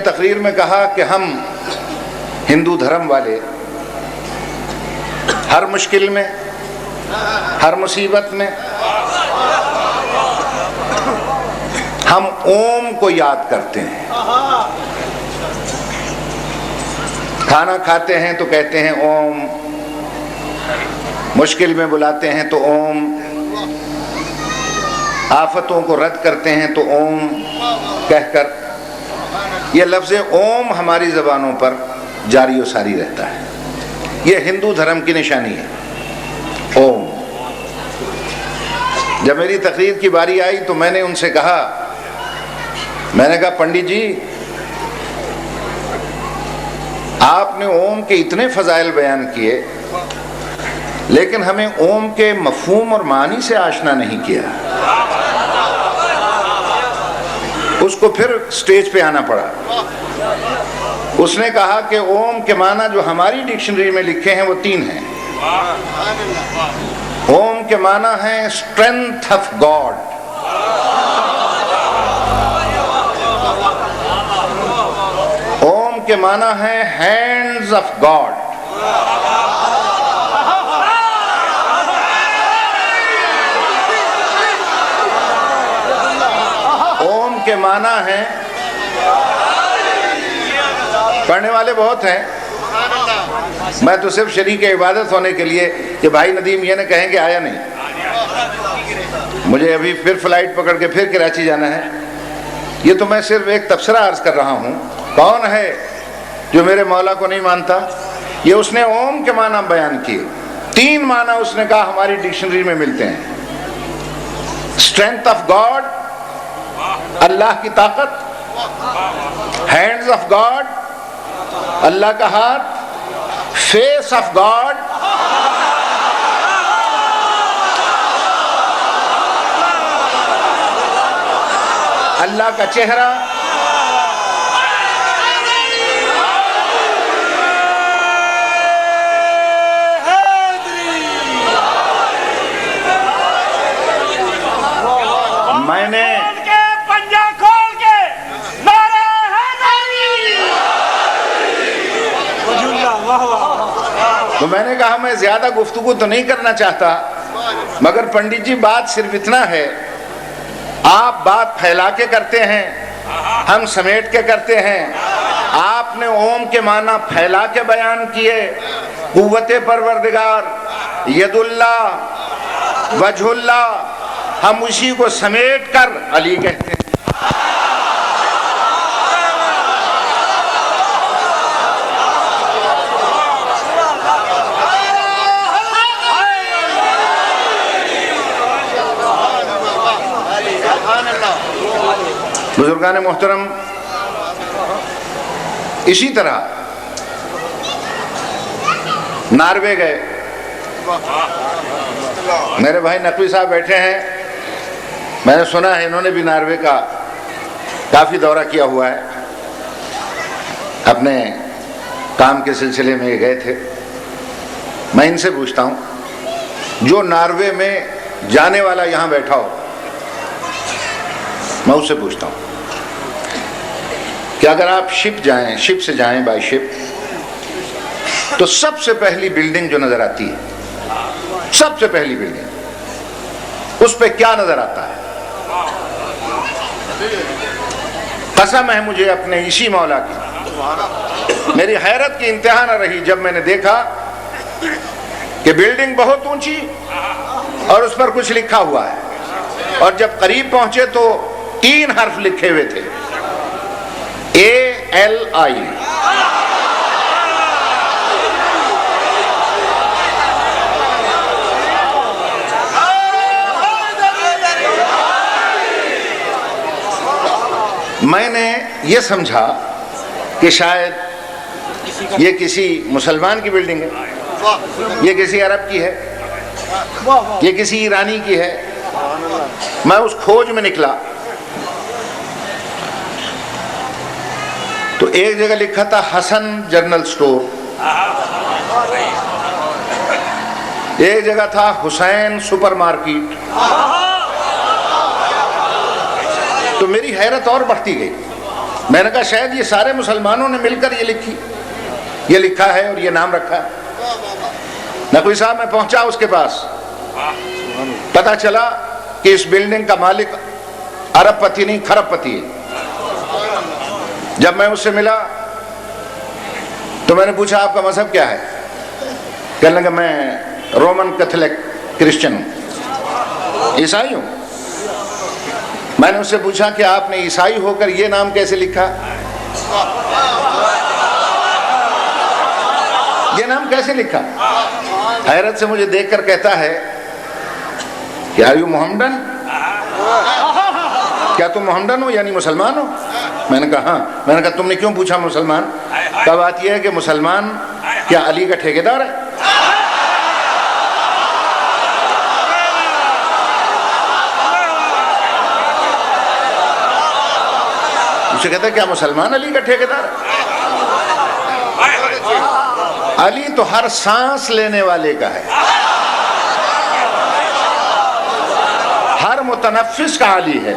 तकरीर में कहा कि हम हिंदू धर्म वाले हर मुश्किल में, हर मुसीबत में हम ओम को याद करते हैं। खाना खाते हैं तो कहते हैं ओम, मुश्किल में बुलाते हैं तो ओम, आफतों को रद्द करते हैं तो ओम कहकर, यह लफ्ज़ ओम हमारी ज़बानों पर जारी और सारी रहता है। यह हिंदू धर्म की निशानी है, ओम। जब मेरी तकरीर की बारी आई तो मैंने उनसे कहा, पंडित जी, आपने ओम के इतने फजाइल बयान किए, लेकिन हमें ओम के मफहूम और मानी से आशना नहीं किया। उसको फिर स्टेज पे आना पड़ा। उसने कहा कि ओम के माना जो हमारी डिक्शनरी में लिखे हैं वो 3 हैं। ओम के माना है स्ट्रेंथ ऑफ गॉड, ओम के माना है हैंड्स ऑफ गॉड, ओम के माना है, पढ़ने वाले बहुत हैं, मैं तो सिर्फ शरीक इबादत होने के लिए कि भाई नदीम ये न कहें कि आया नहीं, मुझे अभी फिर फ्लाइट पकड़ के फिर कराची जाना है। ये तो मैं सिर्फ एक तबसरा अर्ज कर रहा हूँ। कौन है जो मेरे मौला को नहीं मानता? ये उसने ओम के माना बयान किए। 3 माना उसने कहा हमारी डिक्शनरी में मिलते हैं। स्ट्रेंथ ऑफ गॉड, अल्लाह की ताकत, हैंड्स ऑफ गॉड, अल्लाह का हाथ, फेस ऑफ गॉड, अल्लाह का चेहरा, मैंने पंजा खोल के नारे हैदरी। तो मैंने कहा मैं ज्यादा गुफ्तगू तो नहीं करना चाहता, मगर पंडित जी बात सिर्फ इतना है, आप बात फैला के करते हैं, हम समेट के करते हैं। आपने ओम के माना फैला के बयान किए, कुव्वते परवरदिगार, यदुल्ला, वजहुल्ला, हम उसी को समेट कर अली कहते हैं। बुजुर्गान मोहतरम, इसी तरह नार्वे गए, मेरे भाई नकवी साहब बैठे हैं, मैंने सुना है इन्होंने भी नार्वे का काफ़ी दौरा किया हुआ है, अपने काम के सिलसिले में गए थे। मैं इनसे पूछता हूँ, जो नार्वे में जाने वाला यहाँ बैठा हो, मैं उससे पूछता हूँ कि अगर आप शिप जाएं, शिप से जाएं बाय शिप, तो सबसे पहली बिल्डिंग जो नजर आती है, सबसे पहली बिल्डिंग, उस पे क्या नजर आता है? कसम है मुझे अपने इसी मौला की, मेरी हैरत की इंतहा न रही जब मैंने देखा कि बिल्डिंग बहुत ऊंची और उस पर कुछ लिखा हुआ है, और जब करीब पहुंचे तो 3 हर्फ लिखे हुए थे, ALI। मैंने ये समझा कि शायद ये किसी मुसलमान की बिल्डिंग है, ये किसी अरब की है, ये किसी ईरानी की है। मैं उस खोज में निकला तो एक जगह लिखा था हसन जनरल स्टोर, एक जगह था हुसैन सुपरमार्केट। तो मेरी हैरत और बढ़ती गई। मैंने कहा शायद ये सारे मुसलमानों ने मिलकर ये लिखा है और ये नाम रखा है। नकवी साहब मैं पहुंचा उसके पास, पता चला कि इस बिल्डिंग का मालिक अरबपति नहीं खरबपति है। जब मैं उससे मिला तो मैंने पूछा आपका मजहब क्या है? कहने लगा मैं रोमन कैथोलिक क्रिश्चियन हूं, ईसाई हूं। मैंने उससे पूछा कि आपने ईसाई होकर ये नाम कैसे लिखा, ये नाम कैसे लिखा? हैरत से मुझे देखकर कहता है कि आर यू मोहम्मदन, क्या तुम मोहम्मदन हो यानी मुसलमान हो? मैंने कहा हाँ। मैंने कहा तुमने क्यों पूछा मुसलमान? तब बात यह है कि मुसलमान क्या अली का ठेकेदार है? उसे कहता है क्या मुसलमान अली का ठेकेदार है? अली तो हर सांस लेने वाले का है, हर मुतनफ्फिस का अली है।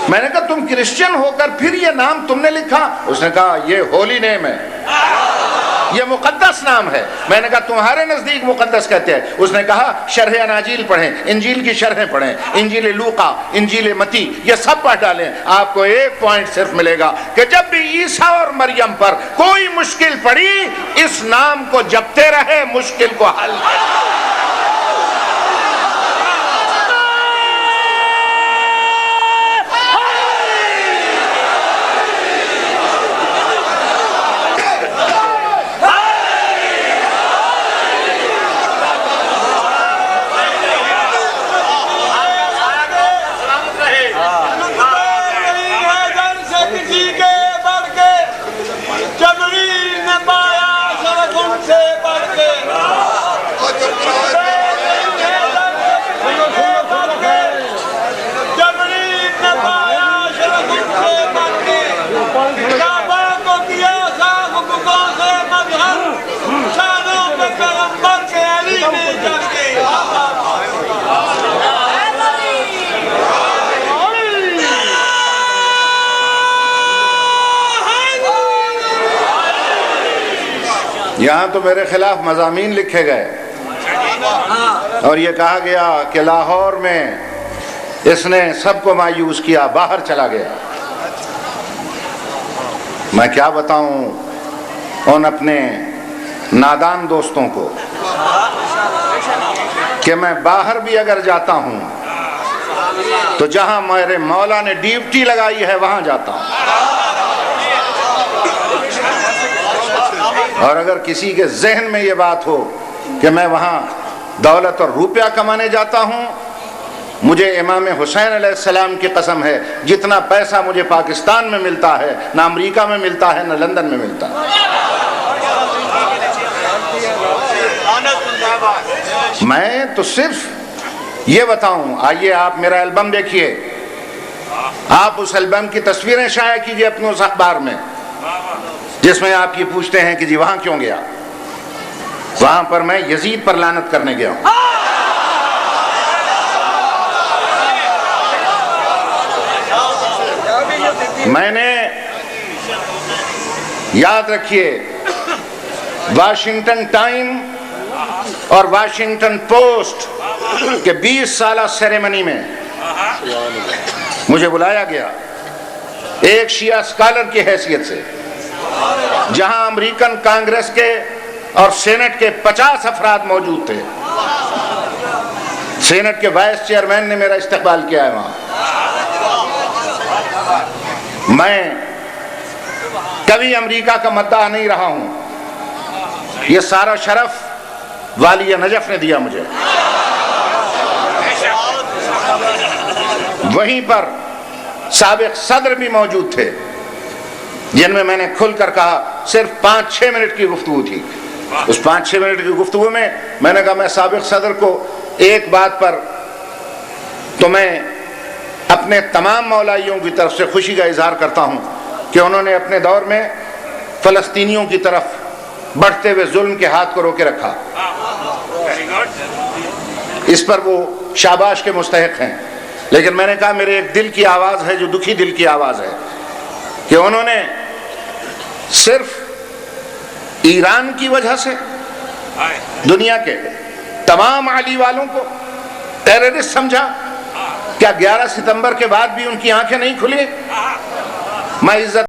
मैंने कहा तुम क्रिश्चियन होकर फिर ये नाम तुमने लिखा? उसने कहा ये होली नेम है, ये मुकद्दस नाम है। मैंने कहा तुम्हारे नजदीक मुकद्दस कहते हैं? उसने कहा शरह अनाजील पढ़ें, इंजील की शरहें पढ़ें, इंजील लूका, इंजील मती, ये सब पढ़ डालें। आपको एक पॉइंट सिर्फ मिलेगा कि जब भी ईसा और मरियम पर कोई मुश्किल पड़ी, इस नाम को जपते रहे, मुश्किल को हल। यहाँ तो मेरे खिलाफ मज़ामीन लिखे गए और ये कहा गया कि लाहौर में इसने सबको मायूस किया, बाहर चला गया। मैं क्या बताऊं उन अपने नादान दोस्तों को कि मैं बाहर भी अगर जाता हूं तो जहां मेरे मौला ने ड्यूटी लगाई है वहां जाता हूं, और अगर किसी के जहन में ये बात हो कि मैं वहां दौलत और रुपया कमाने जाता हूं, मुझे इमाम हुसैन अलैहिस्सलाम की कसम है, जितना पैसा मुझे पाकिस्तान में मिलता है ना अमेरिका में मिलता है ना लंदन में मिलता है। मैं तो सिर्फ ये बताऊं, आइए आप मेरा एल्बम देखिए, आप उस एल्बम की तस्वीरें शाया कीजिए अपने उस अखबार में जिसमें आप ये पूछते हैं कि जी वहां क्यों गया? वहां पर मैं यजीद पर लानत करने गया हूं। मैंने, याद रखिए, वाशिंगटन टाइम और वाशिंगटन पोस्ट के 20 साला सेरेमनी में मुझे बुलाया गया एक शिया स्कॉलर की हैसियत से, जहां अमेरिकन कांग्रेस के और सेनेट के 50 अफराद मौजूद थे। सेनेट के वाइस चेयरमैन ने मेरा इस्तकबाल किया है वहां। मैं कभी अमेरिका का मद्दाह नहीं रहा हूं, यह सारा शरफ वालिया नजफ ने दिया मुझे। वहीं पर साबिक सदर भी मौजूद थे जिनमें मैंने खुलकर कहा, सिर्फ 5-6 मिनट की गुफ्तगू थी। उस 5-6 मिनट की गुफ्तगू में मैंने कहा मैं साबिक सदर को एक बात पर तो मैं अपने तमाम मौलाइयों की तरफ से खुशी का इजहार करता हूं कि उन्होंने अपने दौर में फलस्तीनियों की तरफ बढ़ते हुए जुल्म के हाथ को रोके रखा। इस पर वो शाबाश के मुस्तहिक हैं। लेकिन मैंने कहा मेरे एक दिल की आवाज है जो दुखी दिल की आवाज है, कि उन्होंने सिर्फ ईरान की वजह से दुनिया के तमाम आली वालों को टेररिस्ट समझा? क्या 11 सितंबर के बाद भी उनकी आंखें नहीं खुली? मैं इज्जत